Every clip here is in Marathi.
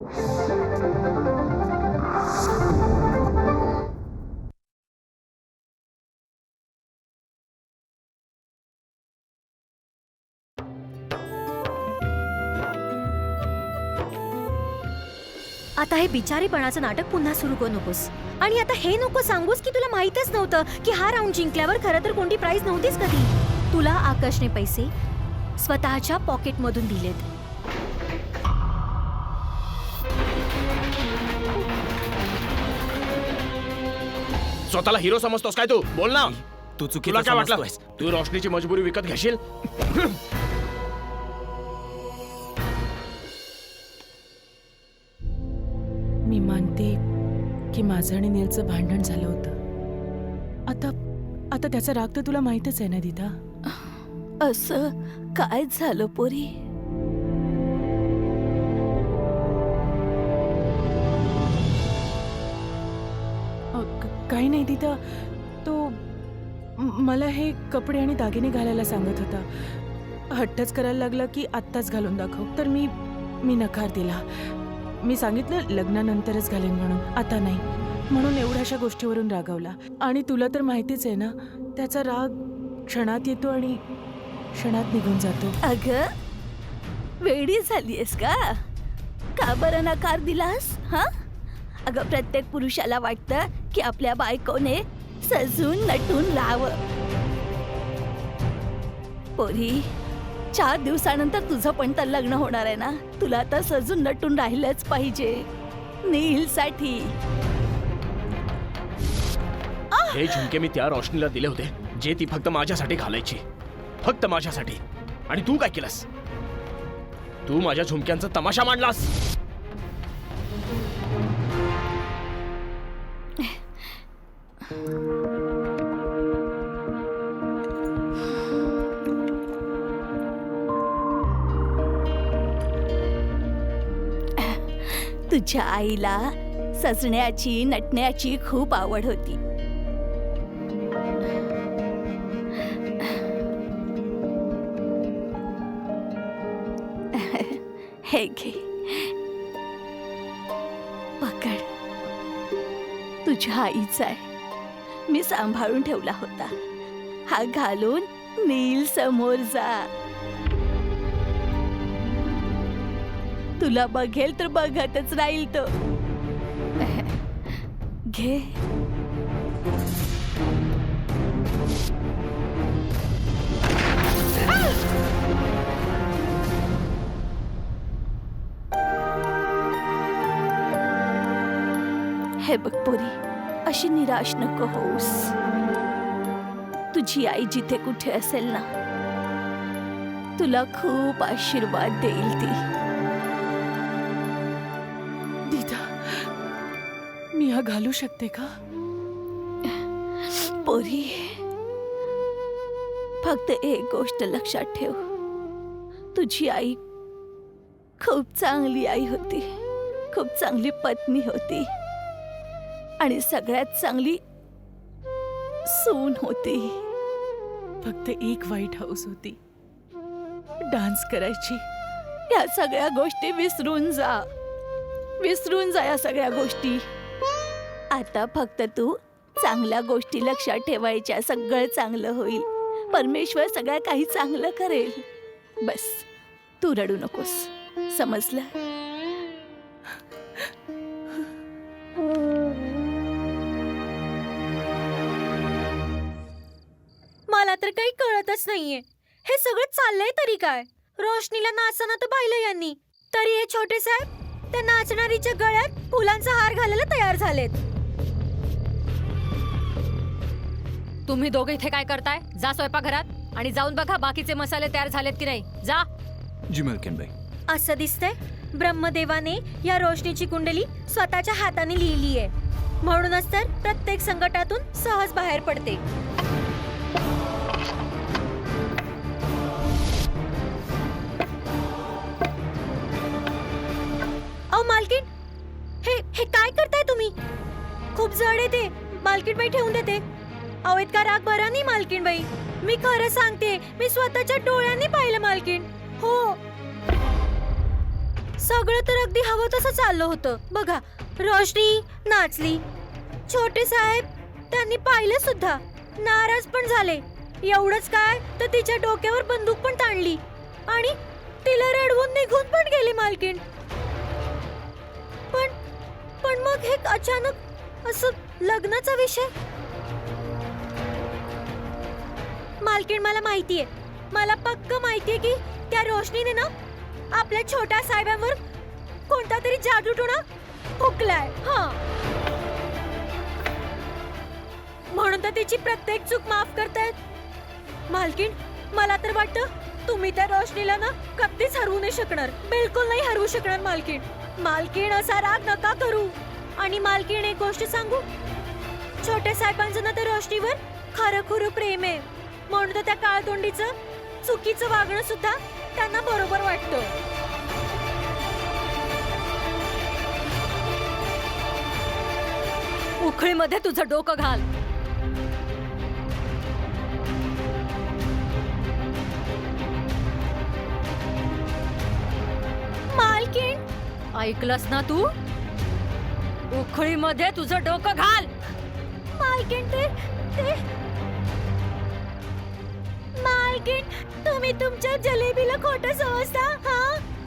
आता हे बिचारीपणाचं नाटक पुन्हा सुरू करू नकोस. आणि आता हे नको सांगूस की तुला माहीतच नव्हतं की हा राऊंड जिंकल्यावर खरं तर कोणती प्राइज नव्हतीच कधी. तुला आकाशने पैसे स्वतःच्या पॉकेटमधून दिलेत. स्वतःला हिरो समजतोस काय तू? बोल ना. तू तुला चुकीचं काय वाटलं? समजतोयस. तू रोशनीची मजबुरी विकत घेशील? मी मानते की माझं आणि नीलचं भांडण झालं होतं. आता आता त्याचा राग तर तुला माहितच आहे ना दीदा. असं काय झालं पोरी? काही नाही दीदा. तो मला हे कपडे आणि दागिने घालायला सांगत होता. हट्टच करायला लागला की आत्ताच घालून दाखव. तर मी नकार दिला. मी सांगितलं लग्नानंतरच घालेन म्हणून, आता नाही. म्हणून एवढ्याशा गोष्टीवरून रागावला. आणि तुला तर माहितीच आहे ना, त्याचा राग क्षणात येतो आणि क्षणात निघून जातो. अगं वेडी झालीयस का? का बरं नकार दिलास? हा? अगं प्रत्येक पुरुषाला वाटतं की आपल्या बायकोने सजून नटून राहावं. पोरी, 4 दिवसानंतर तुझं पण तर लग्न होणार आहे ना. तुला तर सजून नटून राहिलंच पाहिजे नीलसाठी. हे झुमके मी त्या रोशनीला दिले होते जे ती फक्त माझ्यासाठी घालायची, फक्त माझ्यासाठी. आणि तू काय केलंस? तू माझ्या झुमक्यांचा तमाशा मांडलास. तुझ्या आईला सजण्याची नटण्याची खूप आवड होती. हे घे, पकड. तुझ्या आईचा आहे, मी सांभाळून ठेवला होता. हा घालून नील समोर जा. तुला बघेल तर बघतच राहील तो. घे. हे बघ पोरी, अशी निराश नको होऊस. तुझी आई जिथे कुठे असेल ना, तुला खूप आशीर्वाद देईल ती. दीदा, मी हा घालू शकते का? पोरी, फक्त एक गोष्ट लक्षात ठेव. तुझी आई खूप चांगली आई होती, खूप चांगली पत्नी होती आणि सगळ्यात चांगली सून होती. फक्त एक व्हाईट हाऊस होती, डान्स करायची. या सगळ्या गोष्टी विसरून जा. विसरून जा या सगळ्या गोष्टी. आता फक्त तू चांगल्या गोष्टी लक्षात ठेवायच्या. सगळं चांगलं होईल. परमेश्वर सगळं काही चांगलं करेल. बस तू रडू नकोस, समजलं? मला तर काही कळतच नाहीये, हे सगळं चाललंय तरी काय? रोशनीला नाचताना तर पाहिलं यांनी, तरी हे छोटे साहेब त्या नाचणारीच्या गळ्यात फुलांचा हार घालायला तयार झालेत. तुम्ही दोघे इथे काय करताय? जा स्वयंपाकघरात आणि जाऊन बघा बाकीचे मसाले तयार झालेत की नाही. जा. जी मलकिनबाई. असं दिसतंय ब्रह्मदेवाने या रोशनीची कुंडली स्वतःच्या हाताने लिहिली आहे. म्हणूनच तर प्रत्येक संकटातून सहज बाहेर पडते. अहो मालकीण, हे काय करताय तुम्ही? खूप जड आहे ते. मालकीणबाई ठेवून देते. अहो इतका राग बरा नाही मालकीणबाई. मी खरं सांगते, मी स्वतःच्या डोळ्यांनी पाहिलं मालकीण. हो, सगळं तर अगदी हवं तसं चाललं होतं. बघा, रोशनी नाचली, छोटे साहेब त्यांनी पाहिलं सुद्धा, नाराज पण झाले. एवढंच काय तर तिच्या डोक्यावर बंदूक पण ताणली आणि तिला रडवून निघून पण गेली मालकीण. पण मग हे अचानक असं लग्नाचा विषय. मालकीण, मला माहितीये, मला पक्क माहितीये की त्या रोशनीने ना आपल्या छोट्या साहेबांवर कोणता तरी जादूटोणा फुकलाय. हा, म्हणून तर तिची प्रत्येक चूक माफ करतायत. मालकीण, मला तर वाटतं तुम्ही त्या रोशनीला ना कधीच हरवू नाही शकणार. बिलकुल नाही हरवू शकणार मालकीण. मालकीण, असा राग नका करू. आणि मालकीण, एक गोष्ट सांगू, छोट्या साहेबांचं ना त्या रोशनीवर खरं खुरं प्रेम आहे. म्हणून तर त्या काळतोंडीचं चुकीचं वागणं सुद्धा त्यांना बरोबर वाटतं. उखळीमध्ये तुझं डोकं घाल. मालकीण, ऐकलंस ना तू? उखळीमध्ये तुझं डोकं घाल. मालकीण, ते मालकीण, तुम्ही तुमच्या जलेबीला खोटं समजता. हा,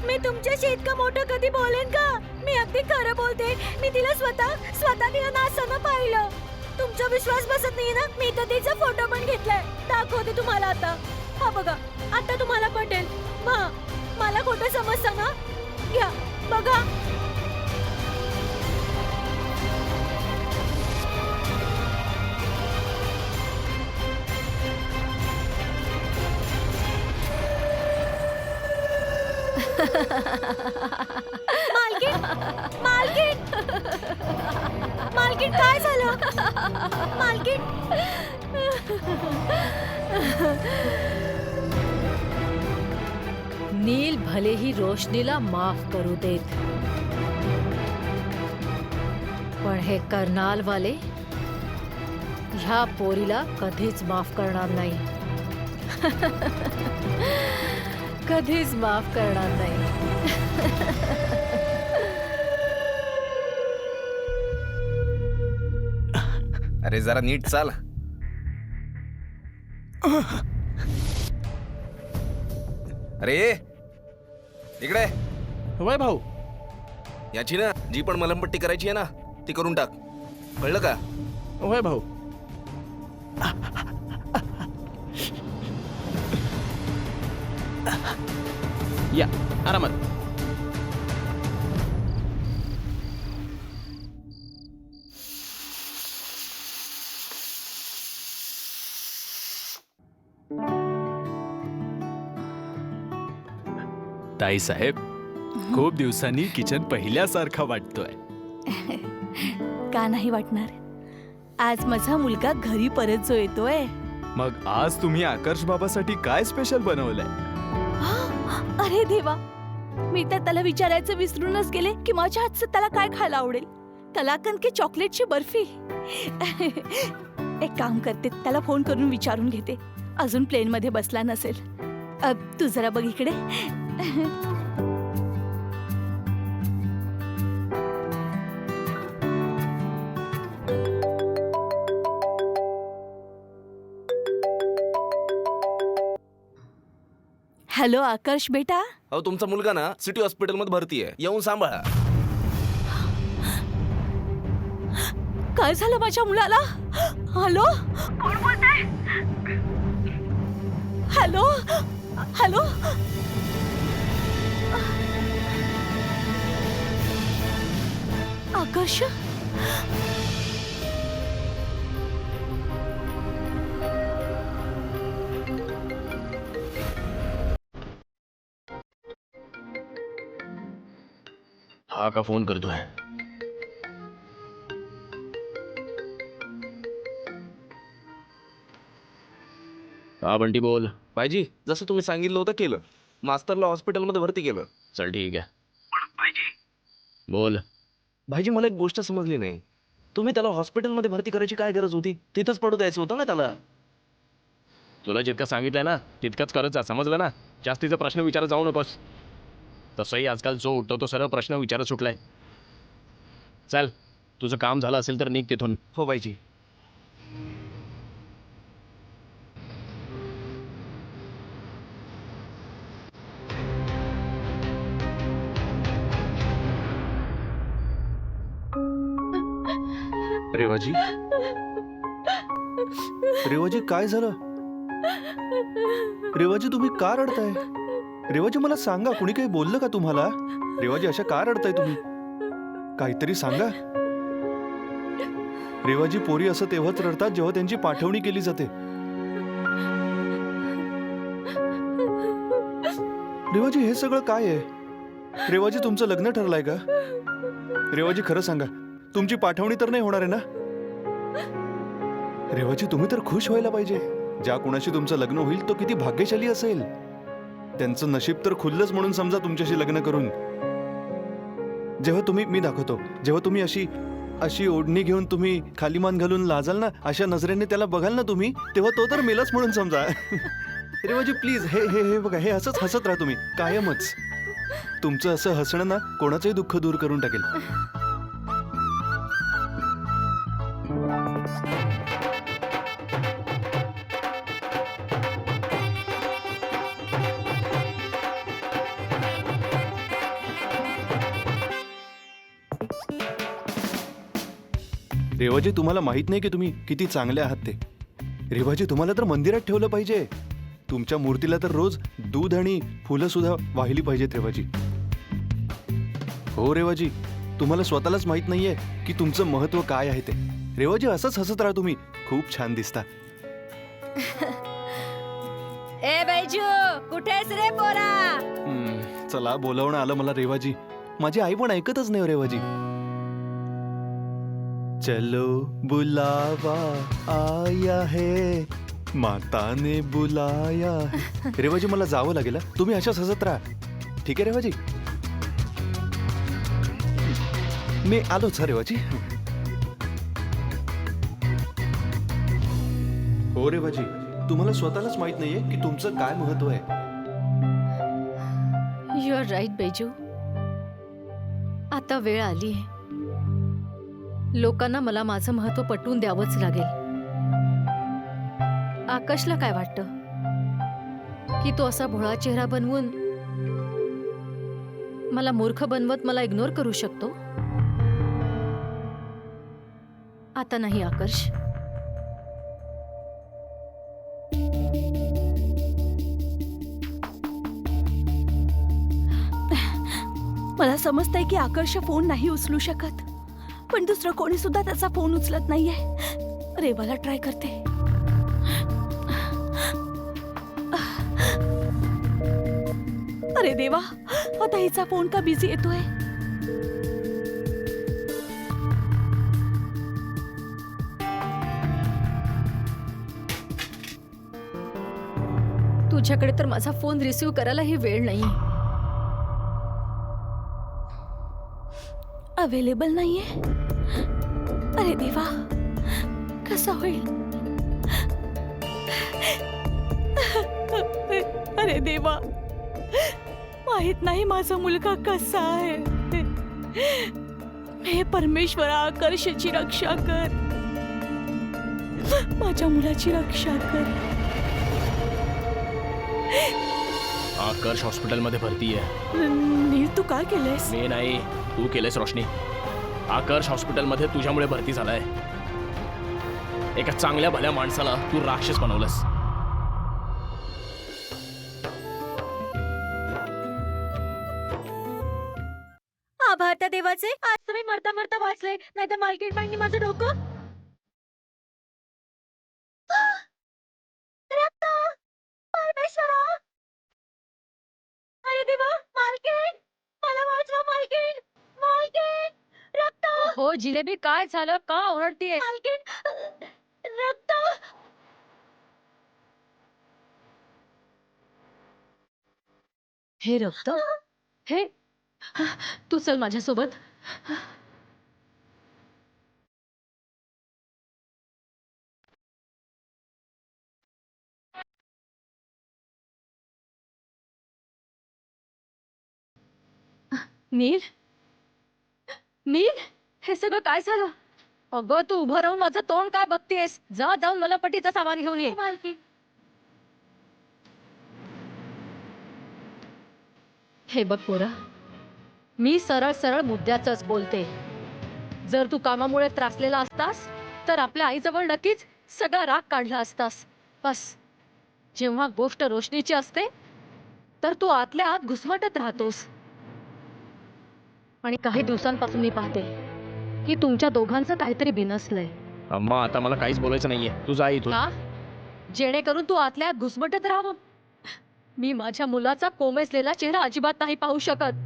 मी तुमच्याशी इतकं मोठं कधी बोलेन का? मी अगदी खरं बोलते. मी तिला स्वतः तिला नाचताना पाहिलं. तुमचा विश्वास बसत नाही ना? मी तर तिचा फोटो पण घेतलाय, दाखवते तुम्हाला आता. हा बघा, आता तुम्हाला पटेल. मला खोटं समजता ना? घ्या, बघा. मालकीण, मालकीण, मालकीण, काय झालं? मालकीण, नील भलेही रोशनीला माफ करू देत, पण हे कर्नालवाले ह्या पोरीला कधीच माफ करणार नाही. कधीच माफ करणार नाही. अरे जरा नीट चाल. अरे इकडे होय भाऊ. याची ना जी पण मलमपट्टी करायची आहे ना ती करून टाक, कळलं का? होय भाऊ. या आरामात. ताई साहेब, खूप दिवसांनी किचन पहिल्यासारखा वाटतोय. का नाही वाटणार? आज माझा मुलगा घरी परत जो येतोय. मग आज तुम्ही आकर्ष बाबासाठी काय स्पेशल बनवलंय? अरे देवा, मी तर त्याला विचारायचं विसरूनच गेले की माझ्या हातचं त्याला काय खायला आवडेल. कलाकंद की चॉकलेटची बर्फी. एक काम करते, त्याला फोन करून विचारून घेते. अजून प्लेन मध्ये बसला नसेल. तू जरा बघ इकडे. हॅलो आकर्ष बेटा. अहो तुमचा मुलगा ना सिटी हॉस्पिटलमध्ये भरती आहे, येऊन सांभाळा. काय झालं माझ्या मुलाला? हॅलो, कोण बोलतंय? Hello hello. आकर्ष, हा का फोन करतोय? हा बंटी बोल. भाईजी जसं तुम्ही सांगितलं होतं केलं. मास्तरला हॉस्पिटलमध्ये भरती केलं. चल ठीक आहे. बोल. भाईजी मला एक गोष्ट समजली नाही, तुम्ही त्याला हॉस्पिटलमध्ये भरती करायची काय गरज होती? तिथंच पडू द्यायचं होतं ना त्याला. तुला जितकं सांगितलंय ना तितकंच करत जा, समजलं ना? जास्तीचा प्रश्न विचारत जाऊ नकोस. तसंही आजकाल जो उठतो तो सरळ प्रश्न विचारत सुटलाय. चल, तुझं काम झालं असेल तर निघ तिथून. हो बाईजी. रेवाजी, रेवाजी काय झालं? रेवाजी तुम्ही का रडताय? रेवाजी मला सांगा, कुणी काही बोललं का तुम्हाला? रेवाजी अशा का रडताय तुम्ही? काहीतरी सांगा. रेवाजी, पोरी असं तेव्हाच रडतात जेव्हा त्यांची पाठवणी केली जाते. रेवाजी, हे सगळं काय आहे? रेवाजी, तुमचं लग्न ठरलंय का? रेवाजी, खरं सांगा, तुमची पाठवणी तर नाही होणार आहे ना? रेवाजी, तुम्ही तर खुश व्हायला पाहिजे. ज्या कुणाशी तुमचं लग्न होईल तो किती भाग्यशाली असेल. त्यांचं नशीब तर खुललंच म्हणून समजा तुमच्याशी लग्न करून. जेव्हा तुम्ही, मी दाखवतो, जेव्हा तुम्ही अशी ओढणी घेऊन तुम्ही खाली मान घालून लाजाल ना, अशा नजरेने त्याला बघाल ना तुम्ही, तेव्हा तो तर मेलाच म्हणून समजा. रेवाजी प्लीज, हे हे हे बघा, हे असंच हसत राहा तुम्ही कायमच. तुमचं असं हसणं ना कोणाचंही दुःख दूर करून टाकेल. रेवाजी, तुम्हाला माहित नाही की तुम्ही किती चांगले आहात ते. रेवाजी, तुम्हाला तर मंदिरात ठेवलं पाहिजे. तुमच्या मूर्तीला तर रोज दूध आणि फुलं सुद्धा वाहिली पाहिजेत रेवाजी. हो रेवाजी, तुम्हाला स्वतःलाच माहित नाहीये की तुमचं महत्व काय आहे ते. रेवाजी, असंच हसत राहा तुम्ही, खूप छान दिसता. ए बैजू, कुठेस रे पोरा? चला, बोलावणं आलं मला रेवाजी. माझी आई पण ऐकतच नाही हो रेवाजी. चलो बुलावा आया है, माता ने बुलाया है. रेवाजी, मला जावं लागेल हं. तुम्ही अशाच हसत राहा, ठीक आहे रेवाजी? मी आलोच रेवाजी. हो रेवाजी, तुम्हाला स्वतःलाच माहित नाहीये की तुमचं काय महत्व आहे. You are right Baiju. आता वेळ आली आहे. लोकांना मला माझं महत्व पटवून द्यावंच लागेल. आकाशला काय वाटतं की तो असा भोळा चेहरा बनवून मला मूर्ख बनवत मला इग्नोर करू शकतो? आता नाही आकाश. मला समजतंय की आकर्ष फोन नाही उचलू शकत, पण दुसरं कोणी सुद्धा त्याचा फोन उचलत नाहीये. रेवाला ट्राय करते. अरे देवा, आता हिचा फोन का बिझी येतोय? तुझ्याकडे तर माझा फोन रिसीव्ह करायलाही वेळ नाही. अवेलेबल नाहीये. अरे देवा, कसं होईल? अरे देवा, माहित नाही माझा मुलगा कसा आहे. हे परमेश्वरा, आकर्षाची रक्षा कर. माझ्या मुलाची रक्षा कर. आकर्ष हॉस्पिटलमध्ये भरती आहे. नील, तू काय केलंयस? मी नाही, तू केलंस रोशनी. आकर्ष हॉस्पिटलमध्ये तुझ्यामुळे भरती झालाय. एका चांगल्या भल्या माणसाला तू राक्षस बनवलंस. आभार त्या देवाचे, आज तुम्ही मरता मरता वाचले, नाही तर मालकीण बाईंनी माझं डोकं. रक्त! परमेश्वरा! अरे देवा, मालकीण! मला वाचवा मालकीण! मालकीण! रक्त! हो जिलेबी, काय झालं? का ओरडतीये? मालकीण! रक्त! हे रक्त? हे तू चल माझ्यासोबत. नील नील हे सगळं काय झालं? अगं तू उभं राहून माझं तोंड काय बघतेस? जा जाऊन मला पटीचं सामान घेऊन ये. हे बघ पोरा, मी सरळ सरळ मुद्द्याचंच बोलते. जर तू कामामुळे त्रासलेला असतास तर आपल्या आईजवळ नक्कीच सगळा राग काढला असतास. बस जेव्हा गोष्ट रोशनीची असते तर तू आतल्या आत घुसमटत राहतोस. आणि काही दिवसांपासून मी पाहते की तुमच्या दोघांचं काहीतरी बिनसलंय. अम्मा आता मला काहीच बोलायचं नाहीये. तू जा इथून. का? जेणेकरून तू आतल्या आत घुसमटत राहावं. मी माझ्या मुलाचा कोमेजलेला चेहरा अजिबात नाही पाहू शकत.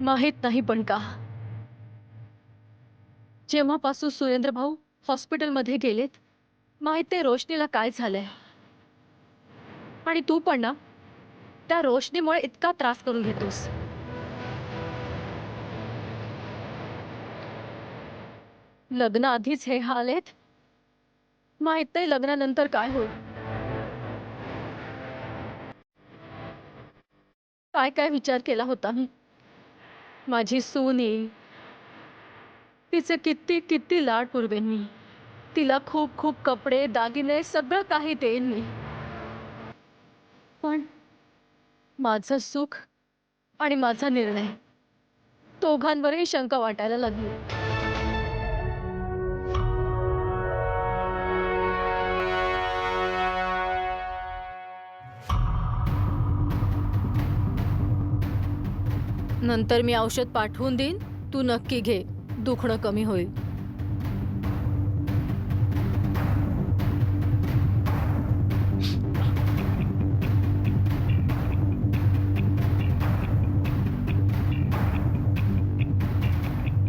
माहित नाही पण का, जेव्हापासून सुरेंद्र भाऊ हॉस्पिटलमध्ये गेलेत, माहित ते रोशनीला काय झालंय. आणि तू पण ना त्या रोशनीमुळे इतका त्रास करून घेतोस. लग्न आधीच हे हाल आहेत, माहित नाही लग्नानंतर काय होईल. काय काय विचार केला होता मी. माझी सून येईल, तिचे किती किती लाड पुरवेन मी. तिला खूप खूप कपडे दागिने सगळं काही देईन मी. पण माझं सुख आणि माझा निर्णय दोघांवरही शंका वाटायला लागली. नंतर मी औषध पाठवून देईन, तू नक्की घे, दुखणं कमी होईल.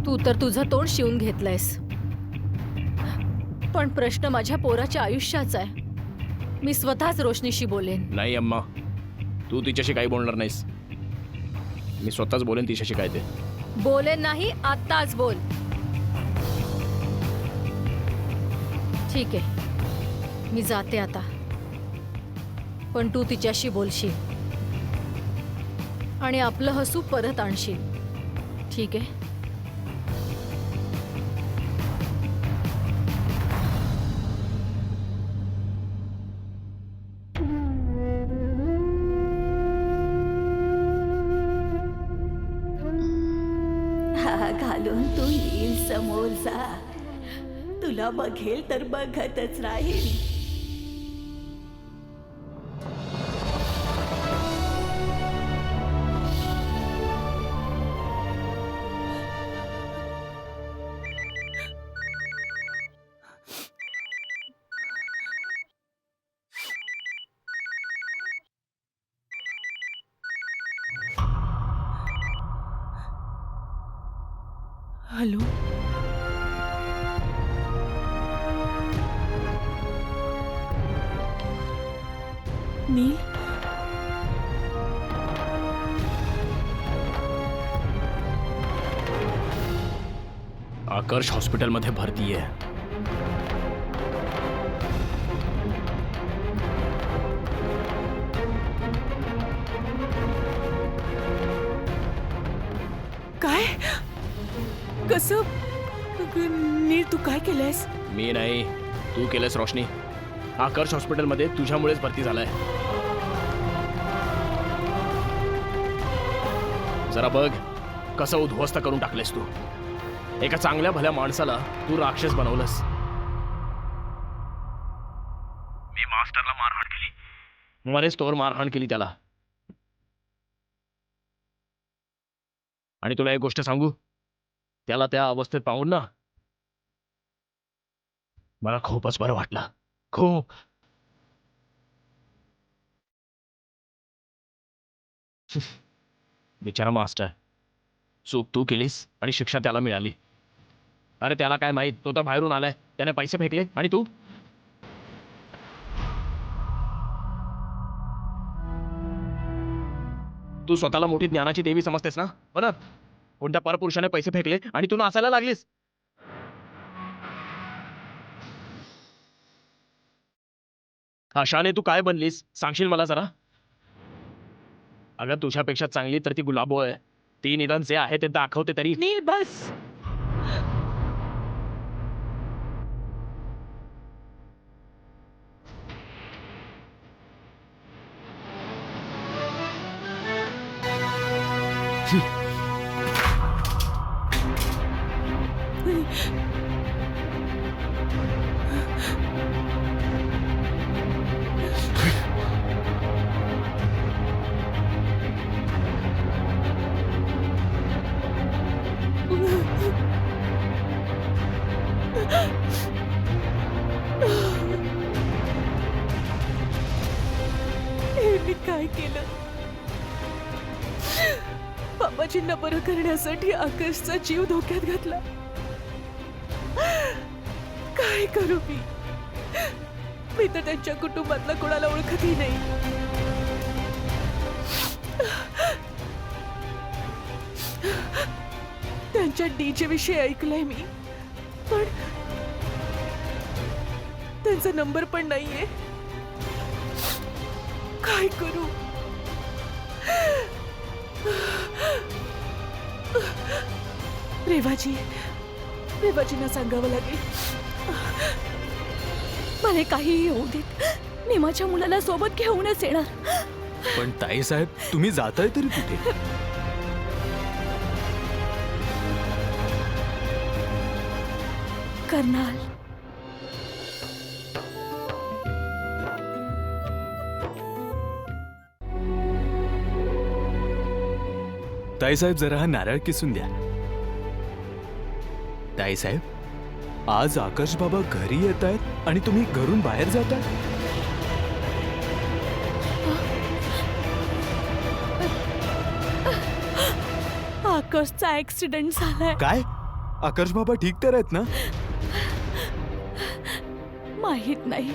तू तर तुझं तोंड शिवून घेतलंयस, पण प्रश्न माझ्या पोराच्या आयुष्याचा आहे. मी स्वतःच रोशनीशी बोलेन. नाही अम्मा, तू तिच्याशी काही बोलणार नाहीस. मी स्वतःच बोलेन तिच्याशी काय ते. बोलेन नाही, आत्ताच बोल. ठीक आहे, मी जाते आता, पण तू तिच्याशी बोलशील आणि आपलं हसू परत आणशील. ठीक आहे? हा घालून तू येईल समोर जा. तुला बघेल तर बघतच राहील. हॅलो. नील. आकर्ष हॉस्पिटलमध्ये भरती आहे. काय? कसं? नील तू काय केलंयस? मी नाही, तू केलंस रोशनी. आकर्ष हॉस्पिटलमध्ये तुझ्यामुळेच भरती झालाय. जरा बघ कसं उद्ध्वस्त करून टाकलेस तू. एका चांगल्या भल्या माणसाला तू राक्षस बनवलंस. मी मास्टरला मारहाण केली, मरेच तोवर मारहाण केली त्याला. आणि तुला एक गोष्ट सांगू, त्याला त्या अवस्थेत पाहून ना मला खूपच बरं वाटलं. खूप. बिचारा मास्टर, चूक तू केलीस आणि शिक्षा त्याला मिळाली. अरे त्याला काय माहित, तो तर बाहेरून आलाय, त्याने पैसे फेकले आणि तू. तू स्वतःला मोठी ज्ञानाची देवी समजतेस ना? बरं, कोणत्या परपुरुषाने पैसे फेकले आणि तू नाचायला लागलीस. अशाने तू काय बनलीस सांगशील मला जरा? अगं तुझ्यापेक्षा चांगली तर ती गुलाबो आहे. ती निदान जे आहे ते दाखवते तरी. नील बस. हे मी काय केलं? बाबाजींना बरं करण्यासाठी आकाशचा जीव धोक्यात घातला. काय करू मी? मी तर त्यांच्या कुटुंबातला कोणाला ओळखतही नाही. त्यांच्या डीजे विषयी ऐकलंय मी, पण त्यांचा नंबर पण नाहीये. काय करू? रेवाजींना सांगावं लागेल. मला काहीही होऊ देत, मी माझ्या मुलाला सोबत घेऊनच येणार. पण ताईसाहेब तुम्ही जाताय तरी कुठे? कर्नाल, ताईसाहेब जरा हा नारळ किसून द्या. ताईसाहेब आज आकाश बाबा घरी येत आहेत आणि तुम्ही घरून बाहेर जाताय. आकाशचा ऍक्सिडेंट झालाय. काय? आकाश बाबा ठीक तर आहेत ना? माहित नाही,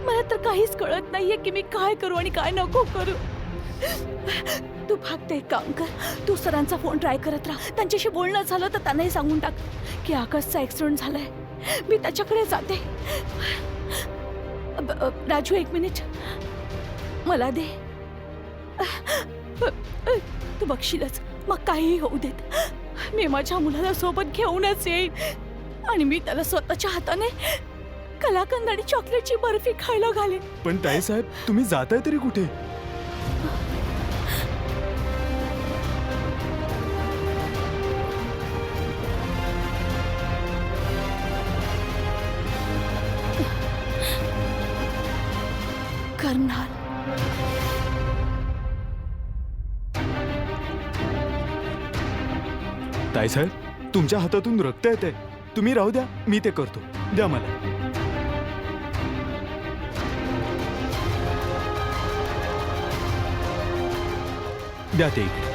मला तर काहीच कळत नाहीये की मी काय करू आणि काय नको करू. तू फक्त एक काम कर, तू सरांचा फोन ट्राय करत राहा. त्यांच्याशी बोलणं झालं तर त्यांनाही सांगून टाक की आकाशचा ऍक्सिडेंट झालाय. मी त्याच्याकडे जाते. राजू, 1 मिनिट मला दे. तू बघशीलच, मग काहीही होऊ देत, मी माझ्या मुलाला सोबत घेऊनच येईन आणि मी त्याला स्वतःच्या हाताने कलाकंद आणि चॉकलेटची बर्फी खायला घालेन. पण ताईसाहेब तुम्ही जाताय तरी कुठे? कर्नाल, ताईसाहेब तुमच्या हातातून रक्त येते. तुम्ही राहू द्या, मी ते करतो. द्या मला. द्या ते इकडे.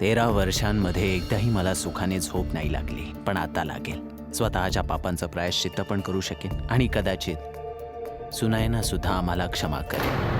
तेरा वर्षांमध्ये एकदाही मला सुखाने झोप नाही लागली, पण आता लागेल. स्वतःच्या पापांचं प्रायश्चित्त पण करू शकेन आणि कदाचित सुनायना सुद्धा आम्हाला क्षमा करेल.